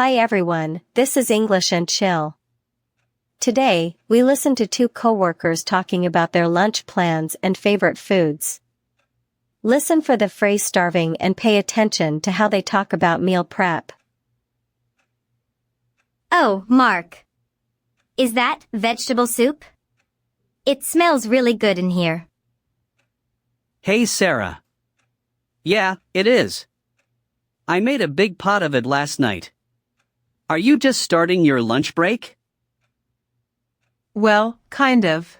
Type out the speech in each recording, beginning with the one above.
Hi everyone, this is English and Chill. Today, we listen to two coworkers talking about their lunch plans and favorite foods. Listen for the phrase starving and pay attention to how they talk about meal prep. Oh, Mark. Is that vegetable soup? It smells really good in here. Hey Sarah. Yeah, it is. I made a big pot of it last night. Are you just starting your lunch break? Well, kind of.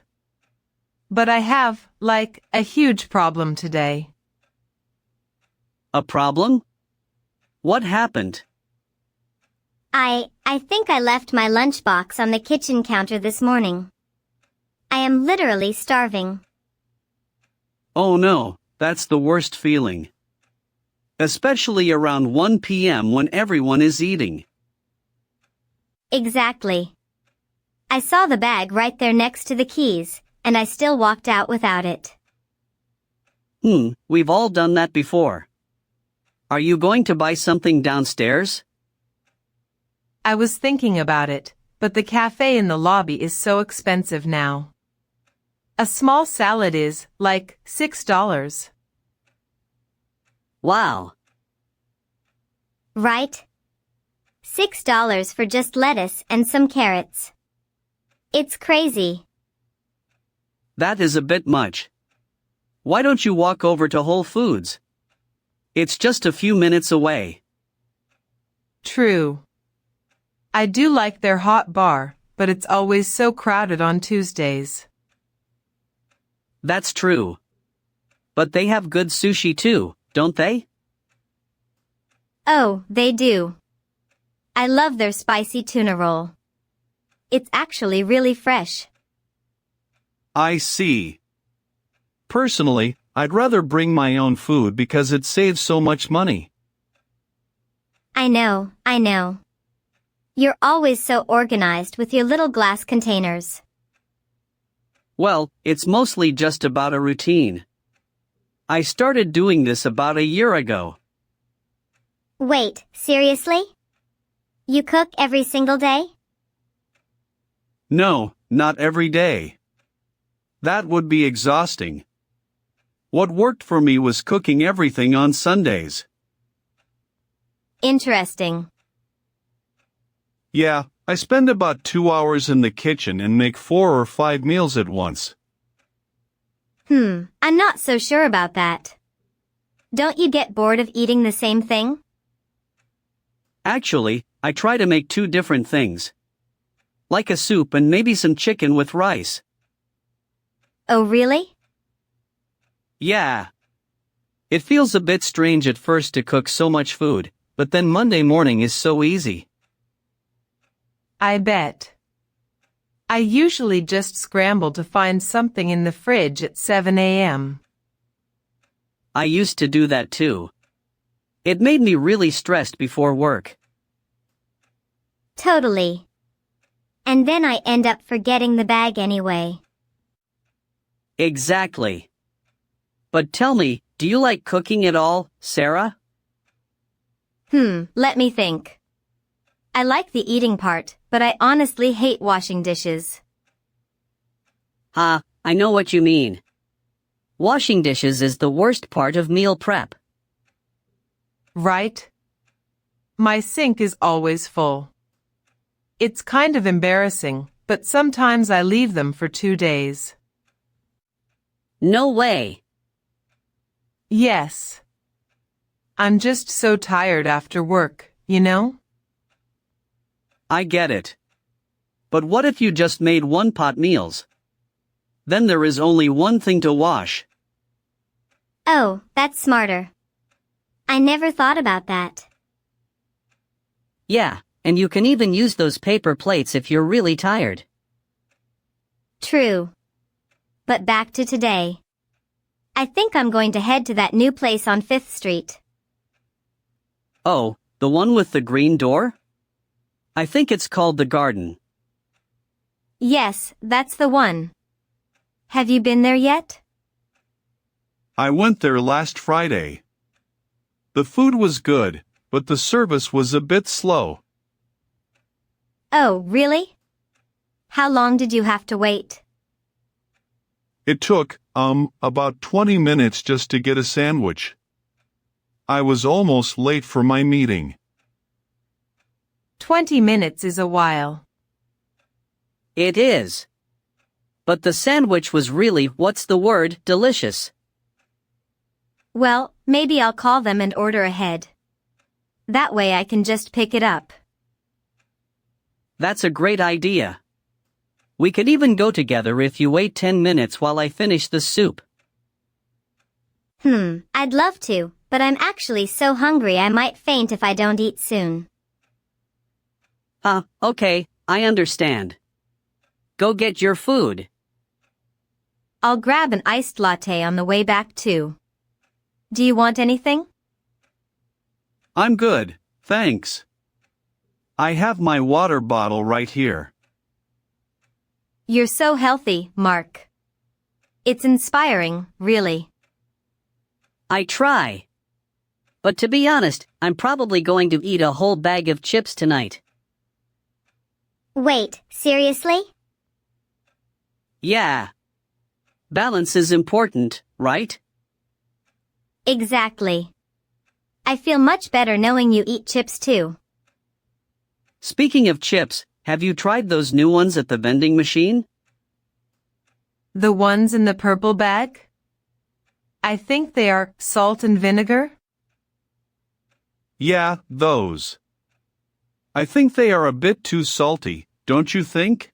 But I have, a huge problem today. A problem? What happened? I think I left my lunchbox on the kitchen counter this morning. I am literally starving. Oh no, that's the worst feeling. Especially around 1 p.m. when everyone is eating. Exactly. I saw the bag right there next to the keys, and I still walked out without it. We've all done that before. Are you going to buy something downstairs? I was thinking about it, but the cafe in the lobby is so expensive now. A small salad is, $6. Wow. Right? $6 for just lettuce and some carrots. It's crazy. That is a bit much. Why don't you walk over to Whole Foods? It's just a few minutes away. True. I do like their hot bar, but it's always so crowded on Tuesdays. That's true. But they have good sushi too, don't they? Oh, they do. I love their spicy tuna roll. It's actually really fresh. I see. Personally, I'd rather bring my own food because it saves so much money. I know. You're always so organized with your little glass containers. Well, it's mostly just about a routine. I started doing this about a year ago. Wait, seriously? You cook every single day? No, not every day. That would be exhausting. What worked for me was cooking everything on Sundays. Interesting. Yeah, I spend about 2 hours in the kitchen and make 4 or 5 meals at once. I'm not so sure about that. Don't you get bored of eating the same thing? Actually, I try to make two different things. Like a soup and maybe some chicken with rice. Oh, really? Yeah. It feels a bit strange at first to cook so much food, but then Monday morning is so easy. I bet. I usually just scramble to find something in the fridge at 7 a.m. I used to do that too. It made me really stressed before work. Totally. And then I end up forgetting the bag anyway. Exactly. But tell me, do you like cooking at all, Sarah? Let me think. I like the eating part, but I honestly hate washing dishes. I know what you mean. Washing dishes is the worst part of meal prep. Right? My sink is always full. It's kind of embarrassing, but sometimes I leave them for 2 days. No way. Yes. I'm just so tired after work, you know? I get it. But what if you just made one-pot meals? Then there is only one thing to wash. Oh, that's smarter. I never thought about that. Yeah, and you can even use those paper plates if you're really tired. True. But back to today. I think I'm going to head to that new place on 5th Street. Oh, the one with the green door? I think it's called the Garden. Yes, that's the one. Have you been there yet? I went there last Friday. The food was good, but the service was a bit slow. Oh, really? How long did you have to wait? It took, about 20 minutes just to get a sandwich. I was almost late for my meeting. 20 minutes is a while. It is. But the sandwich was really, what's the word, delicious. Well, maybe I'll call them and order ahead. That way I can just pick it up. That's a great idea. We could even go together if you wait 10 minutes while I finish the soup. I'd love to, but I'm actually so hungry I might faint if I don't eat soon. Okay, I understand. Go get your food. I'll grab an iced latte on the way back too. Do you want anything? I'm good, thanks. I have my water bottle right here. You're so healthy, Mark. It's inspiring, really. I try. But to be honest, I'm probably going to eat a whole bag of chips tonight. Wait, seriously? Yeah. Balance is important, right? Exactly. I feel much better knowing you eat chips too. Speaking of chips, have you tried those new ones at the vending machine? The ones in the purple bag? I think they are salt and vinegar. Yeah, those. I think they are a bit too salty, don't you think?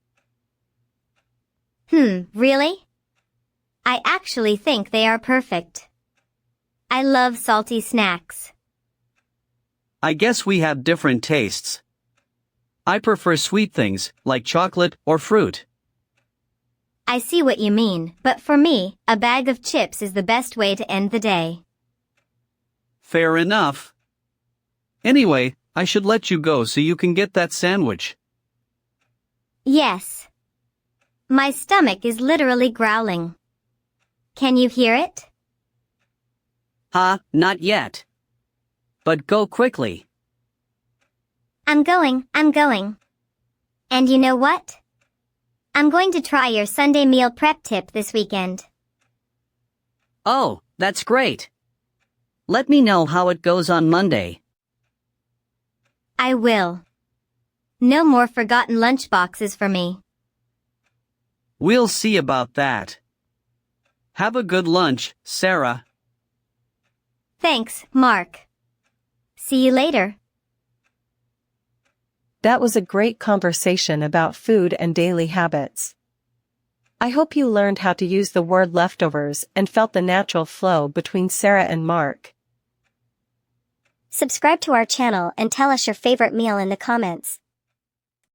Really? I actually think they are perfect. I love salty snacks. I guess we have different tastes. I prefer sweet things, like chocolate or fruit. I see what you mean, but for me, a bag of chips is the best way to end the day. Fair enough. Anyway, I should let you go so you can get that sandwich. Yes. My stomach is literally growling. Can you hear it? Not yet. But go quickly. I'm going. And you know what? I'm going to try your Sunday meal prep tip this weekend. Oh, that's great. Let me know how it goes on Monday. I will. No more forgotten lunchboxes for me. We'll see about that. Have a good lunch, Sarah. Thanks, Mark. See you later. That was a great conversation about food and daily habits. I hope you learned how to use the word leftovers and felt the natural flow between Sarah and Mark. Subscribe to our channel and tell us your favorite meal in the comments.